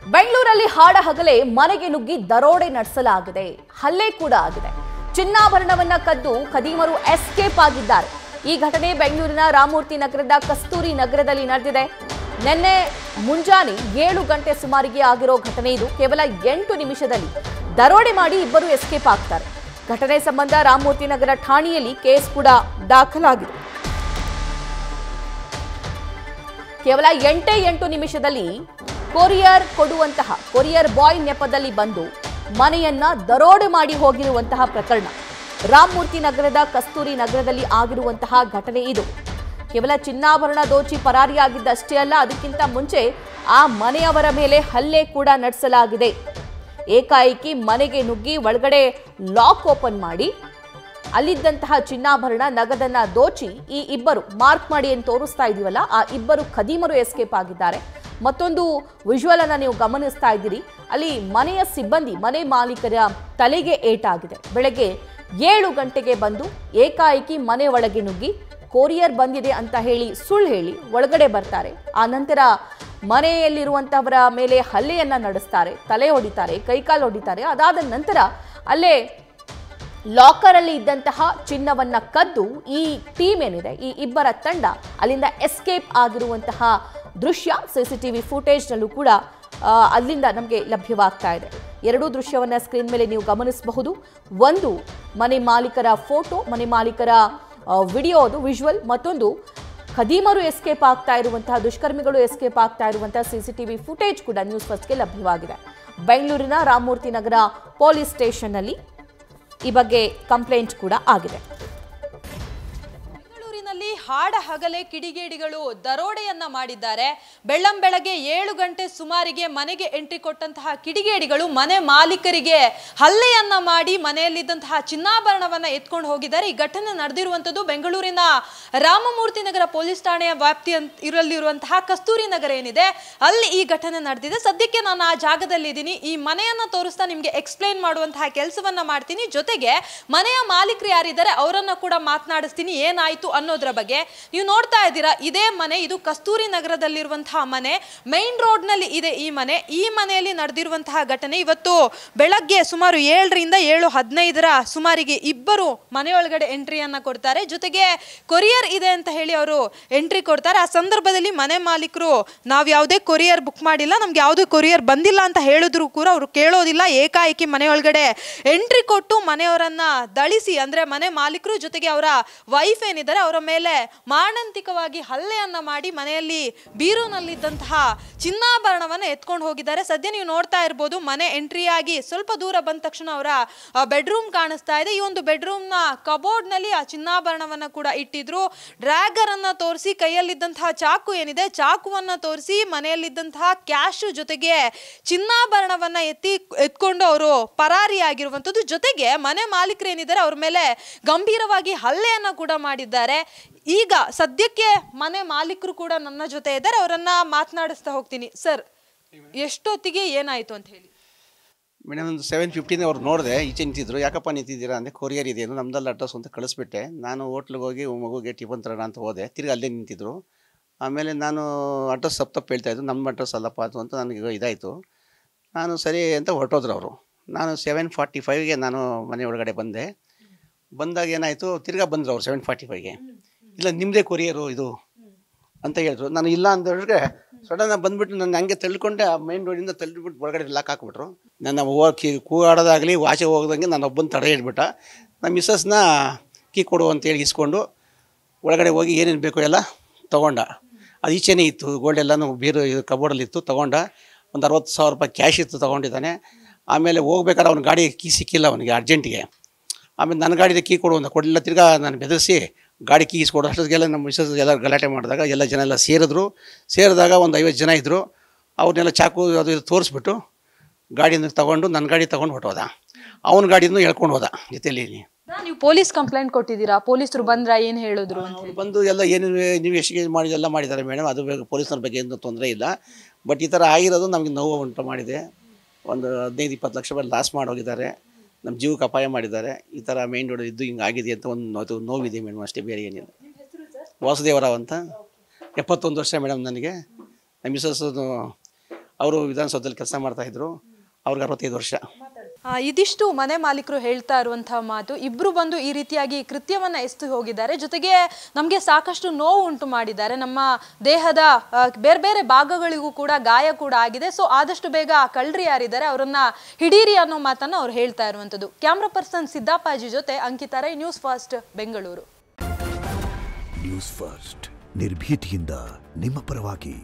ಬೆಂಗಳೂರಲ್ಲಿ ಹಾಡ ಹಗಲೇ ಮನೆಗೆ ನುಗ್ಗಿ ದರೋಡೆ ನಡೆಸಲಾಗಿದೆ. ಹಲ್ಲೆ ಕೂಡ ಆಗಿದೆ. ಚಿನ್ನಾಭರಣವನ್ನ ಕದ್ದು ಖದೀಮರು ಎಸ್ಕೇಪ್ ಆಗಿದ್ದಾರೆ. ಈ ಘಟನೆ ಬೆಂಗಳೂರಿನ ರಾಮಮೂರ್ತಿ ನಗರದ ಕಸ್ತೂರಿ ನಗರದಲ್ಲಿ ನಡೆದಿದೆ. ನಿನ್ನೆ ಮುಂಜಾನೆ 7 ಗಂಟೆ ಸುಮಾರಿಗೆ ಆಗಿರೋ ಘಟನೆ ಇದು. ಕೇವಲ 8 ನಿಮಿಷದಲ್ಲಿ ದರೋಡೆ ಮಾಡಿ ಇಬ್ಬರು ಎಸ್ಕೇಪ್ ಆಗ್ತಾರೆ. ಘಟನೆ ಸಂಬಂಧ ರಾಮಮೂರ್ತಿ ನಗರ ಠಾಣೆಯಲ್ಲಿ ಕೇಸ್ ಕೂಡ ದಾಖಲಾಗಿದೆ. ಕೇವಲ 8 ನಿಮಿಷದಲ್ಲಿ ಕೊರಿಯರ್ ಕೊಡುವಂತಹ ಕೊರಿಯರ್ ಬಾಯ್ ನೆಪದಲ್ಲಿ ಬಂದು ಮನೆಯನ್ನ ದರೋಡೆ ಮಾಡಿ ಹೋಗಿರುವಂತಹ ಪ್ರಕರಣ ರಾಮಮೂರ್ತಿ ನಗರದ ಕಸ್ತೂರಿ ನಗರದಲ್ಲಿ ಆಗಿರುವಂತಹ ಘಟನೆ ಇದು. ಕೇವಲ ಚಿನ್ನಾಭರಣ ದೋಚಿ ಪರಾರಿಯಾಗಿದ್ದಷ್ಟೇ ಅಲ್ಲ, ಅದಕ್ಕಿಂತ ಮುಂಚೆ ಆ ಮನೆಯವರ ಮೇಲೆ ಹಲ್ಲೆ ಕೂಡ ನಡೆಸಲಾಗಿದೆ. ಏಕಾಏಕಿ ಮನೆಗೆ ನುಗ್ಗಿ ಒಳಗಡೆ ಲಾಕ್ ಓಪನ್ ಮಾಡಿ ಅಲ್ಲಿದ್ದಂತಹ ಚಿನ್ನಾಭರಣ ನಗದನ್ನ ದೋಚಿ ಈ ಇಬ್ಬರು ಮಾರ್ಕ್ ಮಾಡಿ ಏನು ತೋರಿಸ್ತಾ ಇದೀವಲ್ಲ, ಆ ಇಬ್ಬರು ಖದೀಮರು ಎಸ್ಕೇಪ್ ಆಗಿದ್ದಾರೆ. ಮತ್ತೊಂದು ವಿಜುವಲ್ ಅನ್ನ ನೀವು ಗಮನಿಸ್ತಾ ಇದ್ದೀರಿ. ಅಲ್ಲಿ ಮನೆಯ ಸಿಬ್ಬಂದಿ, ಮನೆ ಮಾಲೀಕರ ತಲೆಗೆ ಏಟಾಗಿದೆ. ಬೆಳಗ್ಗೆ 7 ಗಂಟೆಗೆ ಬಂದು ಏಕಾಏಕಿ ಮನೆ ಒಳಗೆ ನುಗ್ಗಿ ಕೊರಿಯರ್ ಬಂದಿದೆ ಅಂತ ಹೇಳಿ ಸುಳ್ಳು ಹೇಳಿ ಒಳಗಡೆ ಬರ್ತಾರೆ. ಆ ನಂತರ ಮನೆಯಲ್ಲಿರುವಂತಹವರ ಮೇಲೆ ಹಲ್ಲೆಯನ್ನ ನಡೆಸ್ತಾರೆ, ತಲೆ ಹೊಡಿತಾರೆ, ಕೈಕಾಲು ಹೊಡಿತಾರೆ. ಅದಾದ ನಂತರ ಅಲ್ಲೇ ಲಾಕರ್ ಅಲ್ಲಿ ಇದ್ದಂತಹ ಚಿನ್ನವನ್ನ ಕದ್ದು ಈ ಟೀಮ್ ಏನಿದೆ, ಈ ಇಬ್ಬರ ತಂಡ ಅಲ್ಲಿಂದ ಎಸ್ಕೇಪ್ ಆಗಿರುವಂತಹ ದೃಶ್ಯ ಸಿಸಿಟಿವಿ ಫುಟೇಜ್ ನಲ್ಲೂ ಕೂಡ ಅಲ್ಲಿಂದ ನಮಗೆ ಲಭ್ಯವಾಗ್ತಾ ಇದೆ. ಎರಡೂ ದೃಶ್ಯವನ್ನ ಸ್ಕ್ರೀನ್ ಮೇಲೆ ನೀವು ಗಮನಿಸಬಹುದು. ಒಂದು ಮನೆ ಮಾಲೀಕರ ಫೋಟೋ, ಮನೆ ಮಾಲೀಕರ ವಿಡಿಯೋ, ಅದು ವಿಜುವಲ್. ಮತ್ತೊಂದು ಖದೀಮರು ಎಸ್ಕೇಪ್ ಆಗ್ತಾ ಇರುವಂತಹ, ದುಷ್ಕರ್ಮಿಗಳು ಎಸ್ಕೇಪ್ ಆಗ್ತಾ ಇರುವಂತಹ ಸಿಸಿಟಿವಿ ಫುಟೇಜ್ ಕೂಡ ನ್ಯೂಸ್ ಫಸ್ಟ್ಗೆ ಲಭ್ಯವಾಗಿದೆ. ಬೆಂಗಳೂರಿನ ರಾಮಮೂರ್ತಿ ನಗರ ಪೊಲೀಸ್ ಸ್ಟೇಷನ್ನಲ್ಲಿ ಈ ಬಗ್ಗೆ ಕಂಪ್ಲೇಂಟ್ ಕೂಡ ಆಗಿದೆ. ಬೆಂಗಳೂರಿನಲ್ಲಿ ಹಾಡ ಹಗಲೇ ಕಿಡಿಗೇಡಿಗಳು ದರೋಡೆಯನ್ನ ಮಾಡಿದ್ದಾರೆ. ಬೆಳ್ಳಂಬೆಳಗ್ಗೆ 7 ಗಂಟೆ ಸುಮಾರಿಗೆ ಮನೆಗೆ ಎಂಟ್ರಿ ಕೊಟ್ಟಂತಹ ಕಿಡಿಗೇಡಿಗಳು ಮನೆ ಮಾಲೀಕರಿಗೆ ಹಲ್ಲೆಯನ್ನ ಮಾಡಿ ಮನೆಯಲ್ಲಿದ್ದಂತಹ ಚಿನ್ನಾಭರಣವನ್ನ ಎತ್ಕೊಂಡು ಹೋಗಿದ್ದಾರೆ. ಈ ಘಟನೆ ನಡೆದಿರುವಂತದ್ದು ಬೆಂಗಳೂರಿನ ರಾಮಮೂರ್ತಿ ನಗರ ಪೊಲೀಸ್ ಠಾಣೆಯ ವ್ಯಾಪ್ತಿ ಇರಲಿರುವಂತಹ ಕಸ್ತೂರಿ ನಗರ ಏನಿದೆ, ಅಲ್ಲಿ ಈ ಘಟನೆ ನಡೆದಿದೆ. ಸದ್ಯಕ್ಕೆ ನಾನು ಆ ಜಾಗದಲ್ಲಿ ಇದ್ದೀನಿ. ಈ ಮನೆಯನ್ನ ತೋರಿಸ್ತಾ ನಿಮ್ಗೆ ಎಕ್ಸ್ಪ್ಲೈನ್ ಮಾಡುವಂತಹ ಕೆಲಸವನ್ನ ಮಾಡ್ತೀನಿ. ಜೊತೆಗೆ ಮನೆಯ ಮಾಲೀಕರು ಯಾರಿದ್ದಾರೆ ಅವರನ್ನ ಕೂಡ ಮಾತನಾಡಿಸ್ತೀನಿ, ಏನಾಯ್ತು ಅನ್ನೋದ್ರ ಬಗ್ಗೆ. ನೀವು ನೋಡ್ತಾ ಇದ್ದೀರಾ, ಇದೇ ಮನೆ, ಇದು ಕಸ್ತೂರಿ ನಗರದಲ್ಲಿರುವಂತಹ ಮನೆ, ಮೈನ್ ರೋಡ್ ನಲ್ಲಿ ಇದೆ ಈ ಮನೆ. ಈ ಮನೆಯಲ್ಲಿ ನಡೆದಿರುವಂತಹ ಘಟನೆ ಇವತ್ತು ಬೆಳಗ್ಗೆ ಸುಮಾರು 7ರಿಂದ 7:15 ಸುಮಾರಿಗೆ ಇಬ್ಬರು ಮನೆಯೊಳಗಡೆ ಎಂಟ್ರಿಯನ್ನ ಕೊಡ್ತಾರೆ. ಜೊತೆಗೆ ಕೊರಿಯರ್ ಇದೆ ಅಂತ ಹೇಳಿ ಅವರು ಎಂಟ್ರಿ ಕೊಡ್ತಾರೆ. ಆ ಸಂದರ್ಭದಲ್ಲಿ ಮನೆ ಮಾಲೀಕರು ನಾವು ಯಾವುದೇ ಕೊರಿಯರ್ ಬುಕ್ ಮಾಡಿಲ್ಲ, ನಮ್ಗೆ ಯಾವುದೇ ಕೊರಿಯರ್ ಬಂದಿಲ್ಲ ಅಂತ ಹೇಳಿದ್ರು ಕೂಡ ಅವರು ಕೇಳೋದಿಲ್ಲ. ಏಕಾಏಕಿ ಮನೆಯೊಳಗಡೆ ಎಂಟ್ರಿ ಕೊಟ್ಟು ಮನೆಯವರನ್ನ ದಳಿಸಿ, ಅಂದ್ರೆ ಮನೆ ಮಾಲೀಕರು ಜೊತೆಗೆ ಅವರ ವೈಫ್ ಏನಿದ್ದಾರೆ ಅವರ ಮೇಲೆ ಮಾರಣಾಂತಿಕವಾಗಿ ಹಲ್ಲೆಯನ್ನ ಮಾಡಿ ಮನೆಯಲ್ಲಿ ಬೀರುನಲ್ಲಿದ್ದಂತಹ ಚಿನ್ನಾಭರಣವನ್ನ ಎತ್ಕೊಂಡು ಹೋಗಿದ್ದಾರೆ. ಸದ್ಯ ನೀವು ನೋಡ್ತಾ ಇರ್ಬೋದು, ಮನೆ ಎಂಟ್ರಿ ಆಗಿ ಸ್ವಲ್ಪ ದೂರ ಬಂದ ತಕ್ಷಣ ಅವರ ಬೆಡ್ರೂಮ್ ಕಾಣಿಸ್ತಾ ಇದೆ. ಈ ಒಂದು ಬೆಡ್ರೂಮ್ ನ ಕಬೋರ್ಡ್ ನಲ್ಲಿ ಆ ಚಿನ್ನಾಭರಣವನ್ನ ಕೂಡ ಇಟ್ಟಿದ್ರು. ಡ್ರ್ಯಾಗರ್ ಅನ್ನ ತೋರಿಸಿ, ಕೈಯಲ್ಲಿದ್ದಂತಹ ಚಾಕು ಏನಿದೆ ಚಾಕುವನ್ನ ತೋರಿಸಿ ಮನೆಯಲ್ಲಿದ್ದಂತಹ ಕ್ಯಾಶ್ ಜೊತೆಗೆ ಚಿನ್ನಾಭರಣವನ್ನ ಎತ್ಕೊಂಡು ಅವರು ಪರಾರಿಯಾಗಿರುವಂತದ್ದು. ಜೊತೆಗೆ ಮನೆ ಮಾಲೀಕರು ಏನಿದ್ದಾರೆ ಅವ್ರ ಮೇಲೆ ಗಂಭೀರವಾಗಿ ಹಲ್ಲೆಯನ್ನ ಕೂಡ ಮಾಡಿದ್ದಾರೆ. ಈಗ ಸದ್ಯಕ್ಕೆ ಮನೆ ಮಾಲೀಕರು ಕೂಡ ನನ್ನ ಜೊತೆ ಇದ್ದಾರೆ, ಅವರನ್ನ ಮಾತನಾಡಿಸ್ತಾ ಹೋಗ್ತೀನಿ. ಸರ್, ಎಷ್ಟೊತ್ತಿಗೆ ಏನಾಯ್ತು ಅಂತ ಹೇಳಿ? ಮೇಡಮ್, ಒಂದು 7:15 ಅವ್ರು ನೋಡಿದೆ, ಈಚೆ ನಿಂತಿದ್ರು. ಯಾಕಪ್ಪ ನಿಂತಿದ್ದೀರಾ ಅಂದರೆ ಕೊರಿಯರ್ ಇದೆ, ನಮ್ದಲ್ಲ ಅಡ್ರೆಸ್ ಅಂತ ಕಳಿಸ್ಬಿಟ್ಟೆ. ನಾನು ಹೋಟ್ಲಿಗೆ ಹೋಗಿ ಮಗುಗೆ ಟಿಫನ್ ತರೋಣ ಅಂತ ಹೋದೆ. ತಿರ್ಗಿ ಅಲ್ಲೇ ನಿಂತಿದ್ರು. ಆಮೇಲೆ ನಾನು ಅಡ್ರೆಸ್ ತಪ್ಪು ಹೇಳ್ತಾಯಿದ್ರು, ನಮ್ಮ ಅಡ್ರೆಸ್ ಅಲ್ಲಪ್ಪ ಅದು ಅಂತ ನನಗೆ ಇದಾಯಿತು. ನಾನು ಸರಿ ಅಂತ ಹೊರಟೋದ್ರು ಅವರು. ನಾನು 7:45ಗೆ ನಾನು ಮನೆ ಒಳಗಡೆ ಬಂದೆ. ಬಂದಾಗ ಏನಾಯಿತು, ತಿರ್ಗಾ ಬಂದರು ಅವರು 7:45ಗೆ. ಇಲ್ಲ, ನಿಮ್ಮದೇ ಕೊರಿಯರು ಇದು ಅಂತ ಹೇಳಿದ್ರು. ನಾನು ಇಲ್ಲ ಅಂದವ್ರಿಗೆ ಸಡನ್ನಾಗಿ ಬಂದುಬಿಟ್ಟು ನಾನು ಹಂಗೆ ತಳ್ಕೊಂಡೆ, ಆ ಮೈನ್ ರೋಡಿಂದ ತಳ್ಳಿಬಿಟ್ಟು ಒಳಗಡೆ ಲಾಕ್ ಹಾಕ್ಬಿಟ್ರು. ನನ್ನ ಕೂಗಾಡೋದಾಗಲಿ ವಾಚೆ ಹೋಗೋದಂಗೆ ನಾನು ಒಬ್ಬನ ತಡೆ ಹಿಡ್ಬಿಟ್ಟ. ನಮ್ಮ ಮಿಸ್ಸಸ್ನ ಕೀ ಕೊಡು ಅಂತೇಳಿ ಇಸ್ಕೊಂಡು ಒಳಗಡೆ ಹೋಗಿ ಏನೇನು ಬೇಕೋ ಎಲ್ಲ ತೊಗೊಂಡ. ಅದು ಈಚೆನೇ ಇತ್ತು, ಗೋಲ್ಡ್ ಎಲ್ಲನೂ ಬೀರು ಕಬೋರ್ಡಲ್ಲಿತ್ತು. ತೊಗೊಂಡ. ಒಂದು 60,000 ರೂಪಾಯಿ ಕ್ಯಾಶ್ ಇತ್ತು, ತೊಗೊಂಡಿದ್ದಾನೆ. ಆಮೇಲೆ ಹೋಗ್ಬೇಕಾದ್ರೆ ಅವ್ನ ಗಾಡಿ ಕೀ ಸಿಕ್ಕಿಲ್ಲ ಅವನಿಗೆ ಅರ್ಜೆಂಟಿಗೆ. ಆಮೇಲೆ ನನ್ನ ಗಾಡಿದ ಕೀ ಕೊಡು ಅಂತ ಕೊಡಲಿಲ್ಲ. ತಿರ್ಗಾ ನಾನು ಬೆದರಿಸಿ ಗಾಡಿ ಕೀ ಇಸ್ಕೊಡು. ಅಷ್ಟೊತ್ತಿಗೆಲ್ಲ ನಮ್ಮ ಮಿಸ್ಸಸ್ ಎಲ್ಲ ಗಲಾಟೆ ಮಾಡಿದಾಗ ಎಲ್ಲ ಜನ ಎಲ್ಲ ಸೇರಿದಾಗ ಒಂದು 50 ಜನ ಇದ್ದರು. ಅವ್ರನ್ನೆಲ್ಲ ಚಾಕು ಅದು ಇದು ತೋರಿಸ್ಬಿಟ್ಟು ಗಾಡಿಯಿಂದ ತೊಗೊಂಡು ನನ್ನ ಗಾಡಿ ತೊಗೊಂಡು ಹೊಟ್ಟೋದ. ಅವನ ಗಾಡಿನೂ ಹೇಳ್ಕೊಂಡು ಹೋದ ಜೊತೆಯಲ್ಲಿ. ನೀವು ಪೊಲೀಸ್ ಕಂಪ್ಲೇಂಟ್ ಕೊಟ್ಟಿದ್ದೀರಾ? ಪೊಲೀಸರು ಬಂದ್ರ ಏನು ಹೇಳಿದ್ರು? ಬಂದು ಎಲ್ಲ ಏನು ನೀವು ಎಷ್ಟಿಗೆ ಮಾಡಿ ಎಲ್ಲ ಮಾಡಿದ್ದಾರೆ ಮೇಡಮ್. ಅದು ಪೊಲೀಸ್ನವ್ರ ಬಗ್ಗೆ ಏನೂ ತೊಂದರೆ ಇಲ್ಲ. ಬಟ್ ಈ ಥರ ಆಗಿರೋದು ನಮಗೆ ನೋವು ಉಂಟು ಮಾಡಿದೆ. ಒಂದು 15-20 ಲಕ್ಷ ರೂಪಾಯಿ ಲಾಸ್ ಮಾಡೋಗಿದ್ದಾರೆ. ನಮ್ಮ ಜೀವಕ್ಕೆ ಅಪಾಯ ಮಾಡಿದ್ದಾರೆ. ಈ ಥರ ಮೈನ್ ರೋಡ್ ಇದ್ದು ಹಿಂಗೆ ಆಗಿದೆ ಅಂತ ಒಂದು ನೋವಿದೆ ಮೇಡಮ್, ಅಷ್ಟೇ, ಬೇರೆ ಏನಿಲ್ಲ. ವಾಸುದೇವರಾವ್ ಅಂತ, 71 ವರ್ಷ ಮೇಡಮ್ ನನಗೆ. ನಮ್ಮ ಮಿಸಸ್ ಅವರು ವಿಧಾನಸೌಧದಲ್ಲಿ ಕೆಲಸ ಮಾಡ್ತಾಯಿದ್ರು. ಅವ್ರಿಗೆ 65 ವರ್ಷ. ಇದಿಷ್ಟು ಮನೆ ಮಾಲೀಕರು ಹೇಳ್ತಾ ಇರುವಂತಹ ಮಾತು. ಇಬ್ರು ಬಂದು ಈ ರೀತಿಯಾಗಿ ಕೃತ್ಯವನ್ನ ಎಸ್ತು ಹೋಗಿದ್ದಾರೆ. ಜೊತೆಗೆ ನಮಗೆ ಸಾಕಷ್ಟು ನೋವು ಉಂಟು ಮಾಡಿದ್ದಾರೆ. ನಮ್ಮ ದೇಹದ ಬೇರೆ ಬೇರೆ ಭಾಗಗಳಿಗೂ ಕೂಡ ಗಾಯ ಕೂಡ ಆಗಿದೆ. ಸೊ ಆದಷ್ಟು ಬೇಗ ಆ ಕಳ್ಳರು ಯಾರಿದ್ದಾರೆ ಅವರನ್ನ ಹಿಡೀರಿ ಅನ್ನೋ ಮಾತನ್ನ ಅವ್ರು ಹೇಳ್ತಾ ಇರುವಂತದ್ದು. ಕ್ಯಾಮ್ರಾ ಪರ್ಸನ್ ಸಿದ್ದಾಪಾಜಿ ಜೊತೆ Ankita Rai, News First, Bengaluru. News First ನಿರ್ಭೀತಿಯಿಂದ ನಿಮ್ಮ ಪರವಾಗಿ.